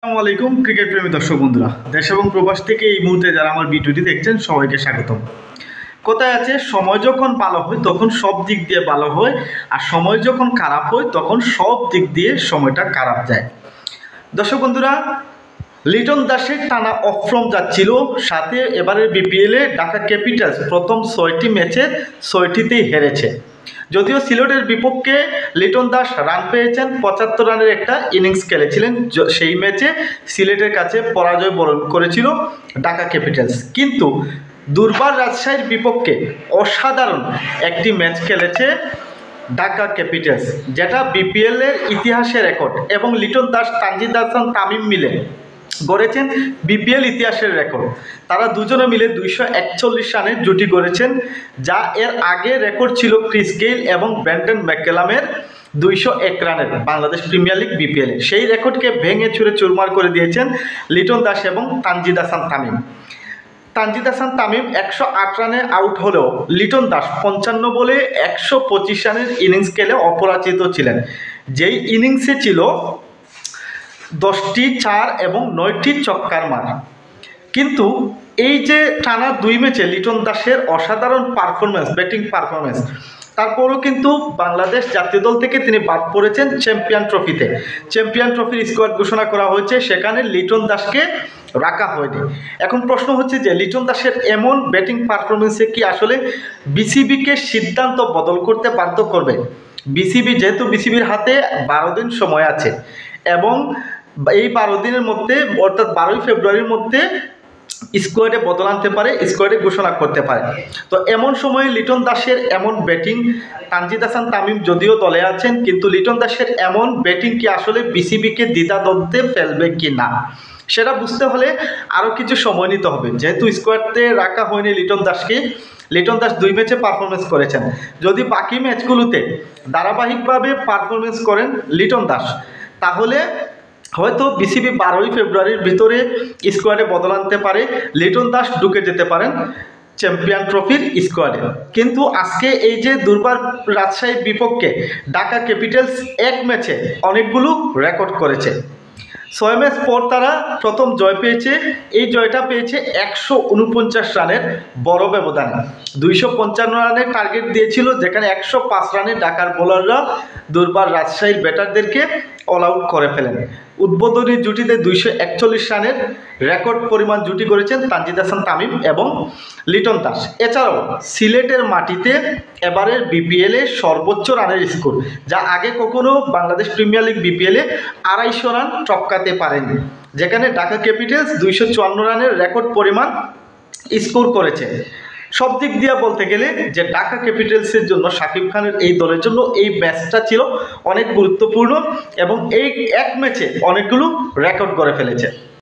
আসসালামু আলাইকুম ক্রিকেট প্রেমী দর্শক বন্ধুরা, দেশ এবং প্রবাস থেকে এই মুহূর্তে যারা আমার ভিডিওটি দেখছেন সবাইকে স্বাগতম। কোথায় আছে, সময় যখন ভালো হয় তখন সব দিক দিয়ে ভালো হয়, আর সময় যখন খারাপ হয় তখন সব দিক দিয়ে সময়টা খারাপ যায়। দর্শক বন্ধুরা, লিটন দাসের টানা অফ ফর্ম যাচ্ছিল, সাথে এবারের বিপিএলে ঢাকা ক্যাপিটালস প্রথম 6টি ম্যাচের 6টিতেই হেরেছে। যদিও সিলেটের বিপক্ষে লিটন দাস রান পেয়েছেন, 75 রানের একটা ইনিংস খেলেছিলেন, সেই ম্যাচে সিলেটের কাছে পরাজয় বরণ করেছিল ঢাকা ক্যাপিটালস। কিন্তু দুর্বার রাজশাহীর বিপক্ষে অসাধারণ একটি ম্যাচ খেলেছে ঢাকা ক্যাপিটালস, যেটা বিপিএলের ইতিহাসে রেকর্ড, এবং লিটন দাস তানজিদ হাসান তামিম মিলে গড়েছেন বিপিএল ইতিহাসের রেকর্ড। তারা দুজনে মিলে 241 রানের জুটি গড়েছেন, যা এর আগে রেকর্ড ছিল ক্রিস গেইল এবং ব্রেন্ডন ম্যাককালামের 201 রানের বাংলাদেশ প্রিমিয়ার লিগ বিপিএল। সেই রেকর্ডকে ভেঙে চুরে চুরমার করে দিয়েছেন লিটন দাস এবং তানজিদ হাসান তামিম। তানজিদ হাসান তামিম 108 রানে আউট হলেও লিটন দাস 55 বলে 125 রানের ইনিংস খেলে অপরাজিত ছিলেন, যেই ইনিংসে ছিল 10টি 4 এবং 9টি ছক্কার মার। কিন্তু এই যে টানা 2 ম্যাচে লিটন দাসের অসাধারণ পারফরমেন্স, ব্যাটিং পারফরমেন্স, তারপরও কিন্তু বাংলাদেশ জাতীয় দল থেকে তিনি বাদ পড়েছেন চ্যাম্পিয়ন ট্রফিতে। চ্যাম্পিয়ন ট্রফির স্কোয়াড ঘোষণা করা হয়েছে, সেখানে লিটন দাসকে রাখা হয়নি। এখন প্রশ্ন হচ্ছে যে লিটন দাসের এমন ব্যাটিং পারফরমেন্সে কি আসলে বিসিবিকে সিদ্ধান্ত বদল করতে বাধ্য করবে? বিসিবি, যেহেতু বিসিবির হাতে 12 দিন সময় আছে, এবং এই 12 দিনের মধ্যে, অর্থাৎ 12ই ফেব্রুয়ারির মধ্যে স্কোয়াডে বদল আনতে পারে, স্কোয়াডে ঘোষণা করতে পারে। তো এমন সময়ে লিটন দাসের এমন ব্যাটিং, তানজিদ হাসান তামিম যদিও দলে আছেন, কিন্তু লিটন দাসের এমন ব্যাটিং কি আসলে বিসিবিকে দ্বিধাদ্বন্দ্বে ফেলবে কি না, সেটা বুঝতে হলে আরও কিছু সময় নিতে হবে। যেহেতু স্কোয়াডে রাখা হয়নি লিটন দাসকে, লিটন দাস 2 ম্যাচে পারফরমেন্স করেছেন। যদি বাকি ম্যাচগুলোতে ধারাবাহিকভাবে পারফরমেন্স করেন লিটন দাস, তাহলে হয়তো বিসিবি 12ই ফেব্রুয়ারির ভিতরে স্কোয়াডে বদল আনতে পারে, লিটন দাস ঢুকে যেতে পারেন চ্যাম্পিয়ন ট্রফির স্কোয়াডে। কিন্তু আজকে এই যে দুর্বার রাজশাহীর বিপক্ষে ঢাকা ক্যাপিটালস এক ম্যাচে অনেকগুলো রেকর্ড করেছে। 6 ম্যাচ পর তারা প্রথম জয় পেয়েছে। এই জয়টা পেয়েছে 149 রানের বড় ব্যবধানে। 255 রানের টার্গেট দিয়েছিল, যেখানে 105 রানে ঢাকার বোলাররা দুর্বার রাজশাহীর ব্যাটারদেরকে অল আউট করে ফেলেন। উদ্বোধনী জুটিতে 241 রানের রেকর্ড পরিমাণ জুটি করেছেন তানজিদ হাসান তামিম এবং লিটন দাস। এছাড়াও সিলেটের মাটিতে এবারের বিপিএলে সর্বোচ্চ রানের স্কোর, যা আগে কখনো বাংলাদেশ প্রিমিয়ার লিগ বিপিএলে 250 রান টপকাতে পারেনি, যেখানে ঢাকা ক্যাপিটালস 254 রানের রেকর্ড পরিমাণ স্কোর করেছে। সব দিক দিয়ে বলতে গেলে যে ঢাকা ক্যাপিটালসের জন্য, শাকিব খানের এই দলের জন্য এই ম্যাচটা ছিল অনেক গুরুত্বপূর্ণ, এবং এই এক ম্যাচে অনেকগুলো রেকর্ড করে ফেলেছে।